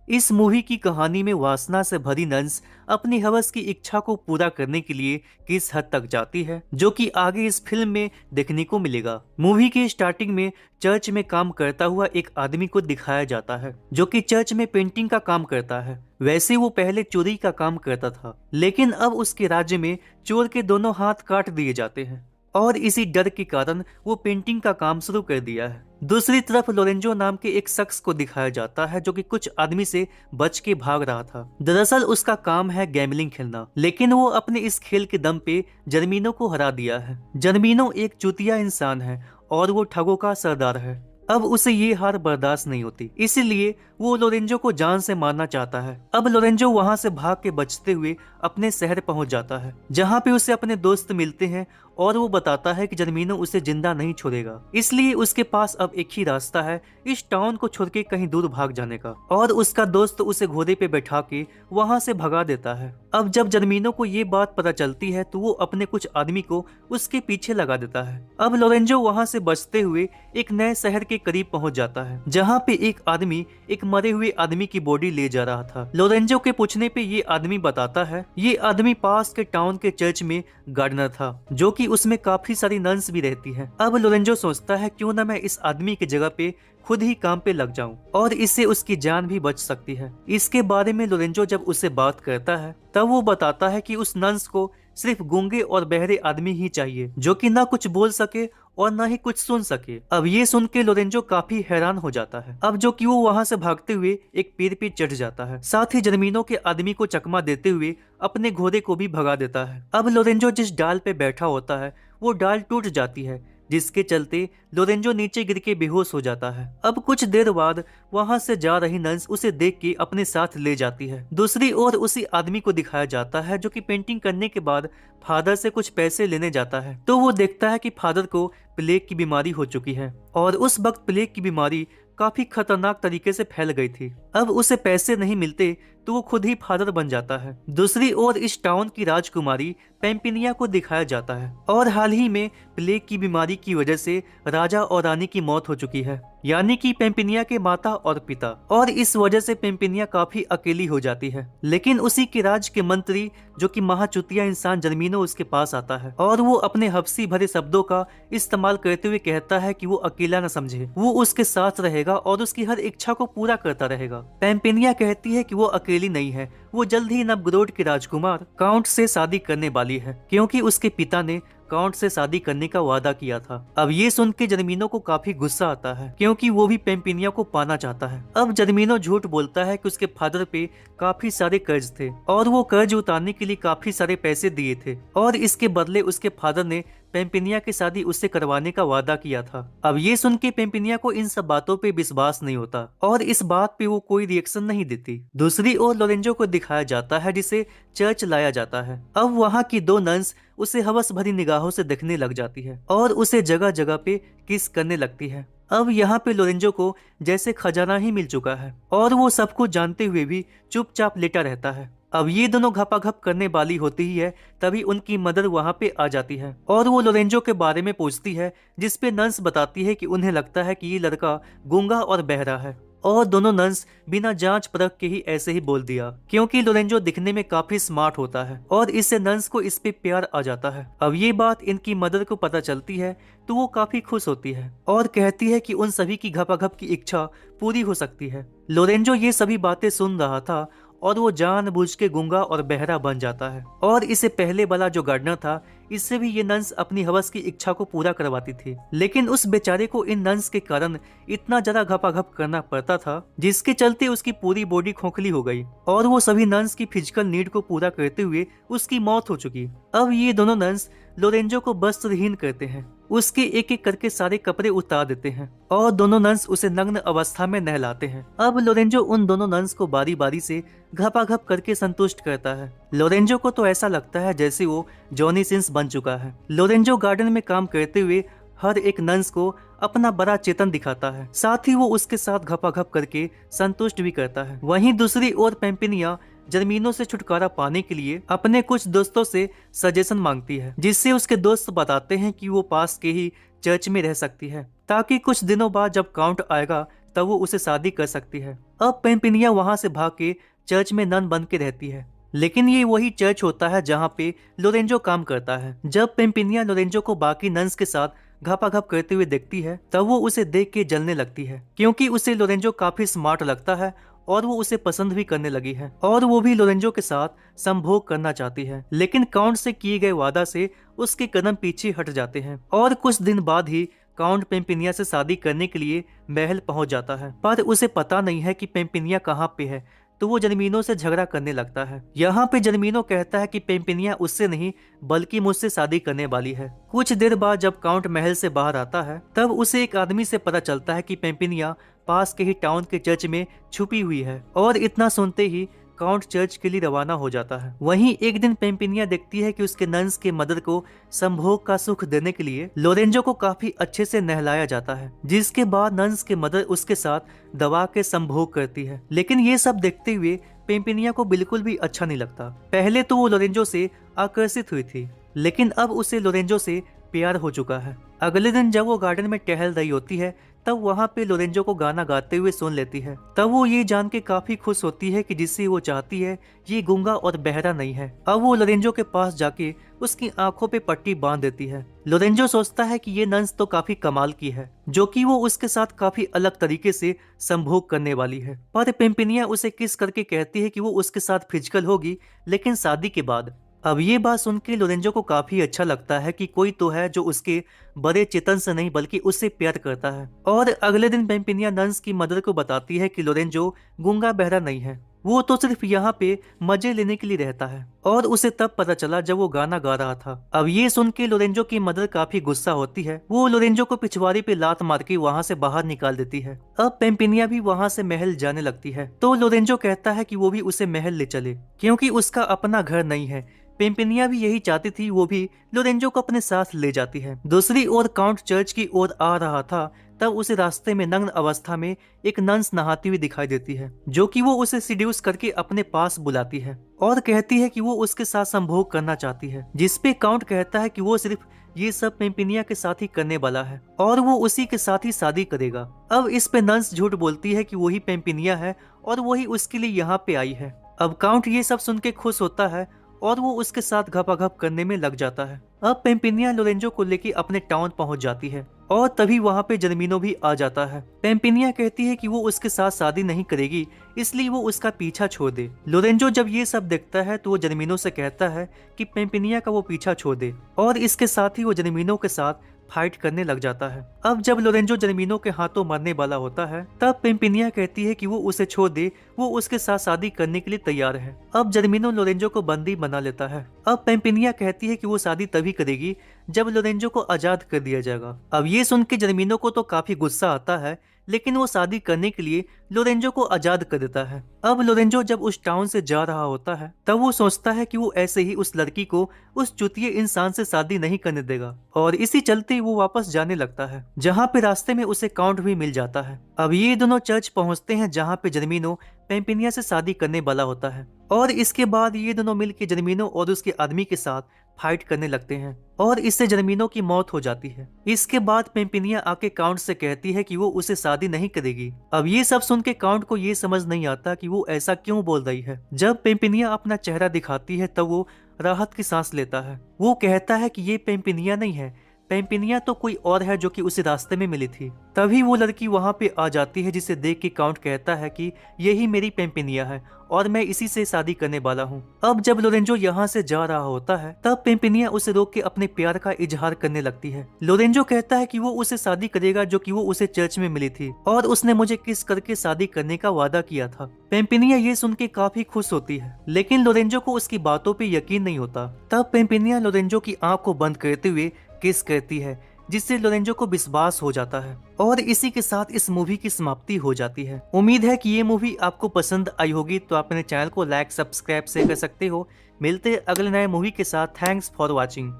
इस मूवी की कहानी में वासना से भरी नंस अपनी हवस की इच्छा को पूरा करने के लिए किस हद तक जाती है, जो कि आगे इस फिल्म में देखने को मिलेगा। मूवी के स्टार्टिंग में चर्च में काम करता हुआ एक आदमी को दिखाया जाता है, जो कि चर्च में पेंटिंग का काम करता है। वैसे वो पहले चोरी का काम करता था, लेकिन अब उसके राज्य में चोर के दोनों हाथ काट दिए जाते हैं और इसी डर के कारण वो पेंटिंग का काम शुरू कर दिया है। दूसरी तरफ लोरेंजो नाम के एक शख्स को दिखाया जाता है, जो कि कुछ आदमी से बच के भाग रहा था। दरअसल उसका काम है गैम्बलिंग खेलना, लेकिन वो अपने इस खेल के दम पे जर्मीनो को हरा दिया है। जर्मीनो एक चूतिया इंसान है और वो ठगों का सरदार है। अब उसे ये हार बर्दाश्त नहीं होती, इसीलिए वो लोरेंजो को जान से मारना चाहता है। अब लोरेंजो वहां से भाग के बचते हुए अपने शहर पहुंच जाता है, जहां पे उसे अपने दोस्त मिलते हैं और वो बताता है कि जर्मीनो उसे जिंदा नहीं छोड़ेगा। इसलिए उसके पास अब एक ही रास्ता है, इस टाउन को छोड़ के कहीं दूर भाग जाने का। और उसका दोस्त उसे घोड़े पे बैठा के वहां से भगा देता है। अब जब जर्मीनो को ये बात पता चलती है तो वो अपने कुछ आदमी को उसके पीछे लगा देता है। अब लोरेंजो वहां से बचते हुए एक नए शहर के करीब पहुंच जाता है, जहां पे एक आदमी एक मरे हुए आदमी की बॉडी ले जा रहा था। लोरेंजो के पूछने पे ये आदमी बताता है ये आदमी पास के टाउन के चर्च में गार्डनर था, जो कि उसमें काफी सारी नन्स भी रहती हैं। अब लोरेंजो सोचता है क्यों ना मैं इस आदमी की जगह पे खुद ही काम पे लग जाऊं और इससे उसकी जान भी बच सकती है। इसके बारे में लोरेंजो जब उससे बात करता है तब वो बताता है कि उस नन्स को सिर्फ गूंगे और बहरे आदमी ही चाहिए, जो कि ना कुछ बोल सके और ना ही कुछ सुन सके। अब ये सुन के लोरेंजो काफी हैरान हो जाता है। अब जो कि वो वहां से भागते हुए एक पेड़ पे चढ़ जाता है, साथ ही जर्मीनो के आदमी को चकमा देते हुए अपने घोड़े को भी भगा देता है। अब लोरेंजो जिस डाल पे बैठा होता है वो डाल टूट जाती है, जिसके चलते लोरेंजो नीचे गिर के बेहोश हो जाता है। अब कुछ देर बाद वहां से जा रही नंस उसे देख के अपने साथ ले जाती है। दूसरी ओर उसी आदमी को दिखाया जाता है, जो कि पेंटिंग करने के बाद फादर से कुछ पैसे लेने जाता है। तो वो देखता है कि फादर को प्लेग की बीमारी हो चुकी है और उस वक्त प्लेग की बीमारी काफी खतरनाक तरीके से फैल गई थी। अब उसे पैसे नहीं मिलते तो वो खुद ही फादर बन जाता है। दूसरी ओर इस टाउन की राजकुमारी पेम्पिनिया को दिखाया जाता है और हाल ही में प्लेग की बीमारी की वजह से राजा और रानी की मौत हो चुकी है, यानी कि पेम्पिनिया के माता और पिता। और इस वजह से पेम्पिनिया काफी अकेली हो जाती है। लेकिन उसी के राज के मंत्री, जो कि महाचुतिया इंसान जर्मीनो, उसके पास आता है और वो अपने हफ्सी भरे शब्दों का इस्तेमाल करते हुए कहता है कि वो अकेला न समझे, वो उसके साथ रहेगा और उसकी हर इच्छा को पूरा करता रहेगा। पेम्पिनिया कहती है कि वो अकेली नहीं है, वो जल्द ही नवग्रोड के राजकुमार काउंट से शादी करने वाली है, क्योंकि उसके पिता ने काउंट से शादी करने का वादा किया था। अब ये सुन के जर्मीनो को काफी गुस्सा आता है, क्योंकि वो भी पेम्पिनिया को पाना चाहता है। अब जर्मीनो झूठ बोलता है कि उसके फादर पे काफी सारे कर्ज थे और वो कर्ज उतारने के लिए काफी सारे पैसे दिए थे और इसके बदले उसके फादर ने पेम्पिनिया की शादी उससे करवाने का वादा किया था। अब ये सुन के पेम्पिनिया को इन सब बातों पे विश्वास नहीं होता और इस बात पे वो कोई रिएक्शन नहीं देती। दूसरी ओर लोरेंजो को दिखाया जाता है, जिसे चर्च लाया जाता है। अब वहाँ की दो नन्स उसे हवस भरी निगाहों से देखने लग जाती है और उसे जगह जगह पे किस करने लगती है। अब यहाँ पे लोरेंजो को जैसे खजाना ही मिल चुका है और वो सब कुछ जानते हुए भी चुपचाप लेटा रहता है। अब ये दोनों घपाघप करने वाली होती ही है, तभी उनकी मदर वहाँ पे आ जाती है और वो लोरेंजो के बारे में पूछती है, जिसपे नंस बताती है कि उन्हें लगता है कि ये लड़का गूंगा और बहरा है। और दोनों नंस बिना जांच परख के ही ऐसे ही बोल दिया, क्योंकि लोरेंजो दिखने में काफी स्मार्ट होता है और इससे नंस को इस पे प्यार आ जाता है। अब ये बात इनकी मदर को पता चलती है तो वो काफी खुश होती है और कहती है कि उन सभी की घपाघप की इच्छा पूरी हो सकती है। लोरेंजो ये सभी बातें सुन रहा था और वो जानबूझ के गूंगा और बहरा बन जाता है और इससे पहले वाला जो गार्डनर था, इससे भी ये नंस अपनी हवस की इच्छा को पूरा करवाती थी। लेकिन उस बेचारे को इन नंस के कारण इतना ज्यादा घपाघप करना पड़ता था, जिसके चलते उसकी पूरी बॉडी खोखली हो गई और वो सभी नंस की फिजिकल नीड को पूरा करते हुए उसकी मौत हो चुकी। अब ये दोनों नंस लोरेंजो को वस्त्रहीन करते हैं, उसके एक एक करके सारे कपड़े उतार देते हैं और दोनों नंस उसे नग्न अवस्था में नहलाते हैं। अब लोरेंजो उन दोनों नंस को बारी बारी से घपाघप करके संतुष्ट करता है। लोरेंजो को तो ऐसा लगता है जैसे वो जॉनी सिंस बन चुका है। लोरेंजो गार्डन में काम करते हुए हर एक नंस को अपना बड़ा चेतन दिखाता है, साथ ही वो उसके साथ घपाघप करके संतुष्ट भी करता है। वहीं दूसरी ओर पेम्पिनिया जर्मीनो से छुटकारा पाने के लिए अपने कुछ दोस्तों से सजेशन मांगती है, जिससे उसके दोस्त बताते हैं कि वो पास के ही चर्च में रह सकती है, ताकि कुछ दिनों बाद जब काउंट आएगा तब वो उसे शादी कर सकती है। अब पेम्पिनिया वहां से भाग के चर्च में नन बन के रहती है, लेकिन ये वही चर्च होता है जहाँ पे लोरेंजो काम करता है। जब पेम्पिनिया लोरेंजो को बाकी नन्स के साथ घपाघप करते हुए देखती है तब वो उसे देख के जलने लगती है, क्योंकि उसे लोरेंजो काफी स्मार्ट लगता है और वो उसे पसंद भी करने लगी है और वो भी लोरेंजो के साथ संभोग करना चाहती है। लेकिन काउंट से किए गए वादा से उसके कदम पीछे हट जाते हैं और कुछ दिन बाद ही काउंट पेम्पिनिया से शादी करने के लिए महल पहुंच जाता है, पर उसे पता नहीं है कि पेम्पिनिया कहाँ पे है, तो वो जर्मीनो से झगड़ा करने लगता है। यहाँ पे जर्मीनो कहता है कि पेम्पिनिया उससे नहीं बल्कि मुझसे शादी करने वाली है। कुछ देर बाद जब काउंट महल से बाहर आता है तब उसे एक आदमी से पता चलता है कि पेम्पिनिया पास के ही टाउन के चर्च में छुपी हुई है, और इतना सुनते ही काउंट चर्च के लिए रवाना हो जाता है। वहीं एक दिन पेम्पिनिया देखती है कि उसके नन्स के मदर को संभोग का सुख देने के लिए लोरेंजो को काफी अच्छे से नहलाया जाता है, जिसके बाद नन्स के मदर उसके साथ दबा के संभोग करती है। लेकिन ये सब देखते हुए पेम्पिनिया को बिल्कुल भी अच्छा नहीं लगता। पहले तो वो लोरेंजो से आकर्षित हुई थी, लेकिन अब उसे लोरेंजो से प्यार हो चुका है। अगले दिन जब वो गार्डन में टहल रही होती है तब वहाँ पे लोरेंजो को गाना गाते हुए सुन लेती है। तब वो ये जान के काफी खुश होती है कि जिसे वो चाहती है ये गूंगा और बहरा नहीं है। अब वो लोरेंजो के पास जाके उसकी आंखों पे पट्टी बांध देती है। लोरेंजो सोचता है कि ये नन्स तो काफी कमाल की है, जो कि वो उसके साथ काफी अलग तरीके से संभोग करने वाली है। पर पेम्पिनिया उसे किस करके कहती है कि वो उसके साथ फिजिकल होगी, लेकिन शादी के बाद। अब ये बात सुन के लोरेंजो को काफी अच्छा लगता है कि कोई तो है जो उसके बड़े चेतन से नहीं बल्कि उससे प्यार करता है। और अगले दिन पेम्पिनिया नन्स की मदर को बताती है कि लोरेंजो गूंगा बहरा नहीं है, वो तो सिर्फ यहाँ पे मजे लेने के लिए रहता है, और उसे तब पता चला जब वो गाना गा रहा था। अब ये सुन के लोरेंजो की मदर काफी गुस्सा होती है। वो लोरेंजो को पिछवाड़ी पे लात मार के वहाँ से बाहर निकाल देती है। अब पेम्पिनिया भी वहाँ से महल जाने लगती है, तो लोरेंजो कहता है कि वो भी उसे महल ले चले, क्योंकि उसका अपना घर नहीं है। पेम्पिनिया भी यही चाहती थी, वो भी लोरेंजो को अपने साथ ले जाती है। दूसरी ओर काउंट चर्च की ओर आ रहा था तब उसे रास्ते में नग्न अवस्था में एक नन्स नहाती हुई दिखाई देती है, जो कि वो उसे सिड्यूस करके अपने पास बुलाती है और कहती है कि वो उसके साथ संभोग करना चाहती है। जिसपे काउंट कहता है कि वो सिर्फ ये सब पेम्पिनिया के साथ ही करने वाला है और वो उसी के साथ ही शादी करेगा। अब इस पे नन्स झूठ बोलती है कि वही पेम्पिनिया है और वही उसके लिए यहाँ पे आई है। अब काउंट ये सब सुन के खुश होता है और वो उसके साथ घपाघप करने में लग जाता है। अब पेम्पिनिया लोरेंजो को लेके अपने टाउन पहुंच जाती है और तभी वहां पे जर्मीनो भी आ जाता है। पेम्पिनिया कहती है कि वो उसके साथ शादी नहीं करेगी, इसलिए वो उसका पीछा छोड़ दे। लोरेंजो जब ये सब देखता है तो वो जर्मीनो से कहता है कि पेम्पिनिया का वो पीछा छोड़ दे, और इसके साथ ही वो जर्मीनो के साथ फाइट करने लग जाता है। अब जब लोरेंजो जर्मीनो के हाथों मरने वाला होता है तब पेम्पिनिया कहती है कि वो उसे छोड़ दे, वो उसके साथ शादी करने के लिए तैयार है। अब जर्मीनो लोरेंजो को बंदी बना लेता है। अब पेम्पिनिया कहती है कि वो शादी तभी करेगी जब लोरेंजो को आजाद कर दिया जाएगा। अब ये सुन के जर्मीनो को तो काफी गुस्सा आता है, लेकिन वो शादी करने के लिए लोरेंजो को आजाद कर देता है। अब लोरेंजो जब उस टाउन से जा रहा होता है तब वो सोचता है कि वो ऐसे ही उस लड़की को उस चुतिये इंसान से शादी नहीं करने देगा, और इसी चलते वो वापस जाने लगता है, जहाँ पे रास्ते में उसे काउंट भी मिल जाता है। अब ये दोनों चर्च पहुँचते हैं जहाँ पे जर्मीनो पेम्पिनिया से शादी करने वाला होता है, और इसके बाद ये दोनों मिलकर जर्मीनो और उसके आदमी के साथ फाइट करने लगते हैं और इससे जर्मीनो की मौत हो जाती है। इसके बाद पेम्पिनिया आके काउंट से कहती है कि वो उसे शादी नहीं करेगी। अब ये सब सुन के काउंट को ये समझ नहीं आता कि वो ऐसा क्यों बोल रही है। जब पेम्पिनिया अपना चेहरा दिखाती है तब वो राहत की सांस लेता है। वो कहता है कि ये पेम्पिनिया नहीं है, पेम्पिनिया तो कोई और है जो कि उसे रास्ते में मिली थी। तभी वो लड़की वहां पे आ जाती है, जिसे देख के काउंट कहता है कि यही मेरी पेम्पिनिया है और मैं इसी से शादी करने वाला हूँ। अब जब लोरेंजो यहाँ से जा रहा होता है तब पेम्पिनिया उसे रोक के अपने प्यार का इजहार करने लगती है। लोरेंजो कहता है कि वो उसे शादी करेगा जो कि वो उसे चर्च में मिली थी और उसने मुझे किस करके शादी करने का वादा किया था। पेम्पिनिया ये सुन के काफी खुश होती है, लेकिन लोरेंजो को उसकी बातों पे यकीन नहीं होता। तब पेम्पिनिया लोरेंजो की आंख को बंद करते हुए किस कहती है, जिससे लोरेंजो को विश्वास हो जाता है, और इसी के साथ इस मूवी की समाप्ति हो जाती है। उम्मीद है कि ये मूवी आपको पसंद आई होगी, तो आप अपने चैनल को लाइक सब्सक्राइब से कर सकते हो। मिलते हैं अगले नए मूवी के साथ। Thanks for watching.